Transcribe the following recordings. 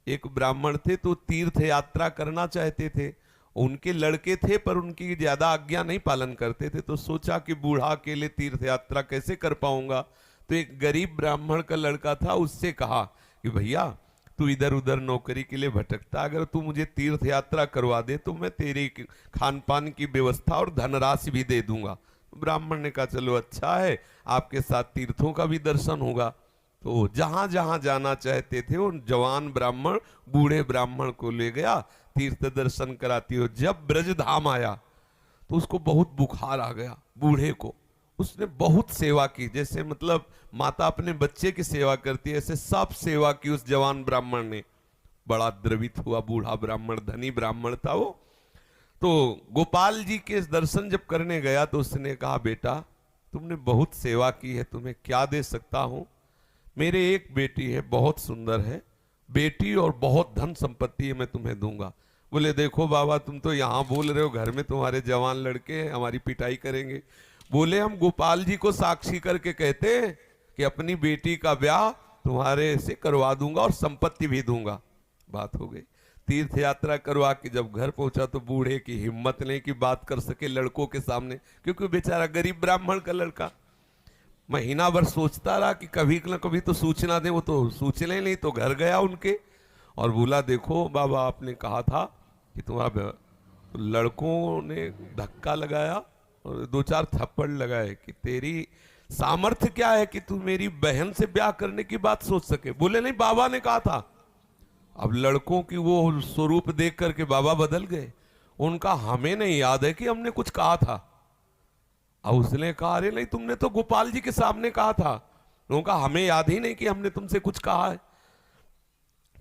एक ब्राह्मण थे तो तीर्थ यात्रा करना चाहते थे। उनके लड़के थे पर उनकी ज्यादा आज्ञा नहीं पालन करते थे, तो सोचा कि बूढ़ा अकेले तीर्थ यात्रा कैसे कर पाऊंगा। तो एक गरीब ब्राह्मण का लड़का था, उससे कहा कि भैया तू इधर उधर नौकरी के लिए भटकता, अगर तू मुझे तीर्थ यात्रा करवा दे तो मैं तेरी खान पान की व्यवस्था और धनराशि भी दे दूंगा। ब्राह्मण ने कहा चलो अच्छा है, आपके साथ तीर्थों का भी दर्शन होगा। तो जहां जहां जाना चाहते थे उन जवान ब्राह्मण बूढ़े ब्राह्मण को ले गया, तीर्थ दर्शन कराती हो। जब ब्रज धाम आया तो उसको बहुत बुखार आ गया बूढ़े को। उसने बहुत सेवा की, जैसे मतलब माता अपने बच्चे की सेवा करती है ऐसे सब सेवा की उस जवान ब्राह्मण ने। बड़ा द्रवित हुआ बूढ़ा ब्राह्मण, धनी ब्राह्मण था वो। तो गोपाल जी के दर्शन जब करने गया तो उसने कहा बेटा तुमने बहुत सेवा की है, तुम्हें क्या दे सकता हूं। मेरे एक बेटी है, बहुत सुंदर है बेटी और बहुत धन संपत्ति है, मैं तुम्हें दूंगा। बोले देखो बाबा तुम तो यहाँ बोल रहे हो, घर में तुम्हारे जवान लड़के हैं, हमारी पिटाई करेंगे। बोले हम गोपाल जी को साक्षी करके कहते हैं कि अपनी बेटी का ब्याह तुम्हारे से करवा दूंगा और संपत्ति भी दूंगा। बात हो गई। तीर्थ यात्रा करवा के जब घर पहुंचा तो बूढ़े की हिम्मत नहीं कि बात कर सके लड़कों के सामने, क्योंकि बेचारा गरीब ब्राह्मण का लड़का। महीना भर सोचता रहा कि कभी न कभी तो सूचना दे, वो तो सूचने नहीं। तो घर गया उनके और बोला देखो बाबा आपने कहा था कि तुम्हारा, तो लड़कों ने धक्का लगाया और दो चार थप्पड़ लगाए कि तेरी सामर्थ्य क्या है कि तू मेरी बहन से ब्याह करने की बात सोच सके। बोले नहीं बाबा ने कहा था। अब लड़कों की वो स्वरूप देख करके बाबा बदल गए। उनका हमें नहीं याद है कि हमने कुछ कहा था। अब उसने कहा अरे नहीं तुमने तो गोपाल जी के सामने कहा था। उनका हमें याद ही नहीं कि हमने तुमसे कुछ कहा है।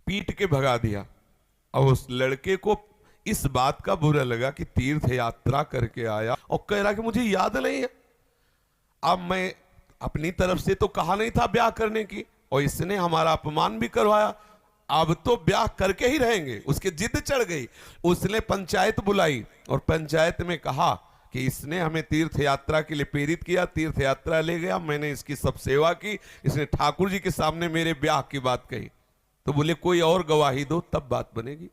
पीट के भगा दिया। अब उस लड़के को इस बात का बुरा लगा कि तीर्थ यात्रा करके आया और कह रहा कि मुझे याद नहीं है। अब मैं अपनी तरफ से तो कहा नहीं था ब्याह करने की, और इसने हमारा अपमान भी करवाया, अब तो ब्याह करके ही रहेंगे। उसके जिद चढ़ गई। उसने पंचायत बुलाई और पंचायत में कहा कि इसने हमें तीर्थ यात्रा के लिए प्रेरित किया, तीर्थ यात्रा ले गया, मैंने इसकी सब सेवा की, इसने ठाकुर जी के सामने मेरे ब्याह की बात कही। तो बोले कोई और गवाही दो तब बात बनेगी।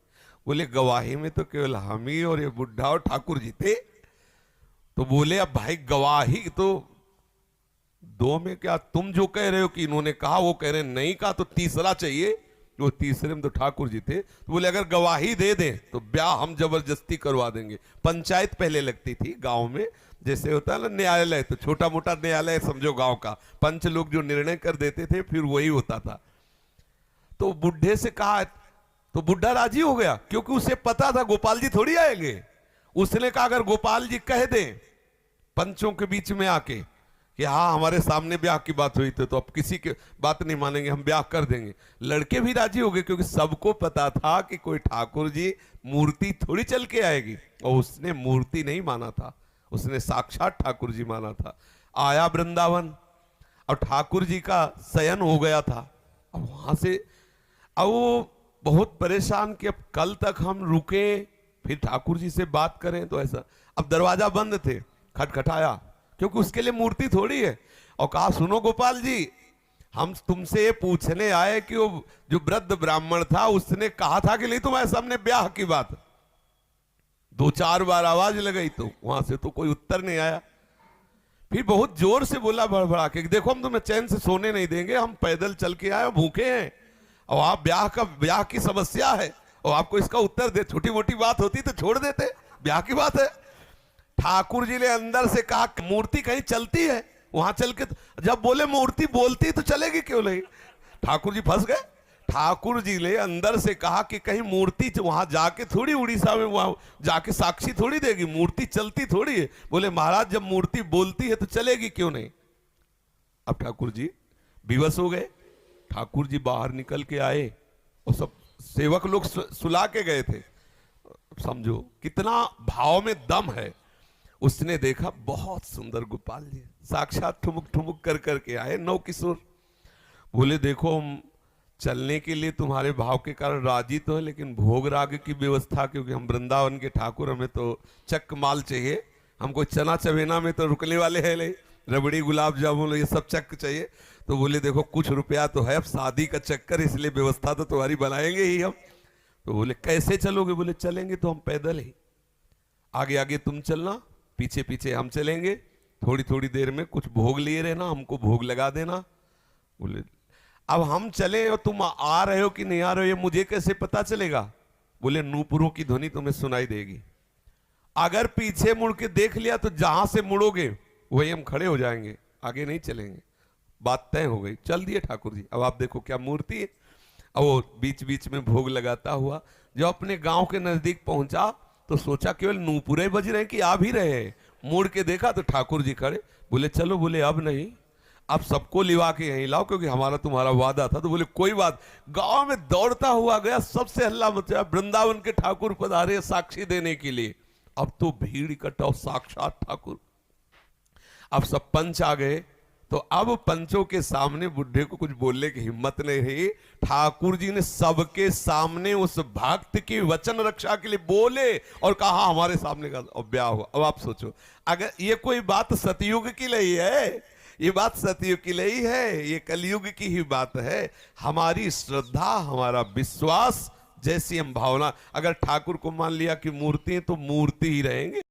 बोले गवाही में तो केवल हम ही और ये बुढ़ा और ठाकुर जी थे। तो बोले अब भाई गवाही तो दो में क्या, तुम जो कह रहे हो कि इन्होंने कहा वो कह रहे नहीं कहा, तो तीसरा चाहिए। वो तीसरे में तो ठाकुर जी थे। तो बोले अगर गवाही दे दें तो ब्याह हम जबरदस्ती करवा देंगे। पंचायत पहले लगती थी गांव में, जैसे होता है ना न्यायालय, तो छोटा मोटा न्यायालय समझो गांव का, पंच लोग जो निर्णय कर देते थे फिर वही होता था। तो बुढ़े से कहा तो बुढ़ा राजी हो गया, क्योंकि उसे पता था गोपाल जी थोड़ी आएंगे। उसने कहा अगर गोपाल जी कह दें पंचों के बीच में आके कि हाँ हमारे सामने ब्याह की बात हुई थी, तो अब किसी की बात नहीं मानेंगे, हम ब्याह कर देंगे। लड़के भी राजी हो गए, क्योंकि सबको पता था कि कोई ठाकुर जी मूर्ति थोड़ी चल के आएगी। और उसने मूर्ति नहीं माना था, उसने साक्षात ठाकुर जी माना था। आया वृंदावन और ठाकुर जी का शयन हो गया था। अब वहां से अब वो बहुत परेशान कि अब कल तक हम रुके फिर ठाकुर जी से बात करें तो ऐसा। अब दरवाजा बंद थे, खटखटाया, क्योंकि उसके लिए मूर्ति थोड़ी है, और कहा सुनो गोपाल जी हम तुमसे ये पूछने आए कि वो जो वृद्ध ब्राह्मण था उसने कहा था कि नहीं तुम्हारे सामने ब्याह की बात। दो चार बार आवाज लगाई तो वहां से तो कोई उत्तर नहीं आया। फिर बहुत जोर से बोला भड़बड़ा के देखो हम तुम्हें चैन से सोने नहीं देंगे, हम पैदल चल के आए भूखे हैं और आप ब्याह की समस्या है और आपको इसका उत्तर दे। छोटी मोटी बात होती तो छोड़ देते, ब्याह की बात है। ठाकुर जी ने अंदर से कहा मूर्ति कहीं चलती है, वहां चल के जब बोले मूर्ति बोलती तो चलेगी क्यों नहीं। ठाकुर जी फंस गए। ठाकुर जी ने अंदर से कहा कि कहीं मूर्ति वहां जाके थोड़ी उड़ीसा में वहां जाके साक्षी थोड़ी देगी, मूर्ति चलती थोड़ी है। बोले महाराज जब मूर्ति बोलती है तो चलेगी क्यों नहीं। अब ठाकुर जी विवश हो गए। ठाकुर जी बाहर निकल के आए और सब सेवक लोग सुला के गए थे। समझो कितना भाव में दम है। उसने देखा बहुत सुंदर गोपाल जी साक्षात ठुमुक ठुमुक कर करके आए, नौ किशोर। बोले देखो हम चलने के लिए तुम्हारे भाव के कारण राजी तो है, लेकिन भोग राग की व्यवस्था, क्योंकि हम वृंदावन के ठाकुर, हमें तो चक माल चाहिए, हमको चना चवेना में तो रुकने वाले हैं नहीं, रबड़ी गुलाब जामुन ये सब चक चाहिए। तो बोले देखो कुछ रुपया तो है, अब शादी का चक्कर, इसलिए व्यवस्था तो तुम्हारी बनाएंगे ही हम। तो बोले कैसे चलोगे? बोले चलेंगे तो हम पैदल ही, आगे आगे तुम चलना, पीछे पीछे हम चलेंगे, थोड़ी थोड़ी देर में कुछ भोग लिए रहना, हमको भोग लगा देना। बोले अब हम चले और तुम आ रहे हो कि नहीं आ रहे हो ये मुझे कैसे पता चलेगा? बोले नूपुरों की ध्वनि तुम्हें सुनाई देगी, अगर पीछे मुड़ के देख लिया तो जहां से मुड़ोगे वही हम खड़े हो जाएंगे, आगे नहीं चलेंगे। बात तय हो गई, चल दिए ठाकुर जी। अब आप देखो क्या मूर्ति है। अब वो बीच बीच में भोग लगाता हुआ जब अपने गांव के नजदीक पहुंचा तो सोचा केवल नूपुरे बज रहे हैं कि आ भी रहे हैं, मुड़ के देखा तो ठाकुर जी खड़े। बोले चलो, बोले अब नहीं, अब सबको लिवा के यहीं लाओ क्योंकि हमारा तुम्हारा वादा था। तो बोले कोई बात। गांव में दौड़ता हुआ गया, सबसे हल्ला मचा, वृंदावन के ठाकुर पधारे साक्षी देने के लिए। अब तो भीड़ इकट्ठा, साक्षात ठाकुर। अब सब पंच आ गए, तो अब पंचों के सामने बुढ़े को कुछ बोलने की हिम्मत नहीं रही। ठाकुर जी ने सबके सामने उस भक्त की वचन रक्षा के लिए बोले और कहा हमारे सामने का ब्याह हुआ। अब आप सोचो, अगर ये कोई बात सतयुग की नहीं है, ये बात सतयुग की नहीं है, ये कलयुग की ही बात है। हमारी श्रद्धा, हमारा विश्वास, जैसी हम भावना, अगर ठाकुर को मान लिया कि मूर्ति है तो मूर्ति ही रहेंगे।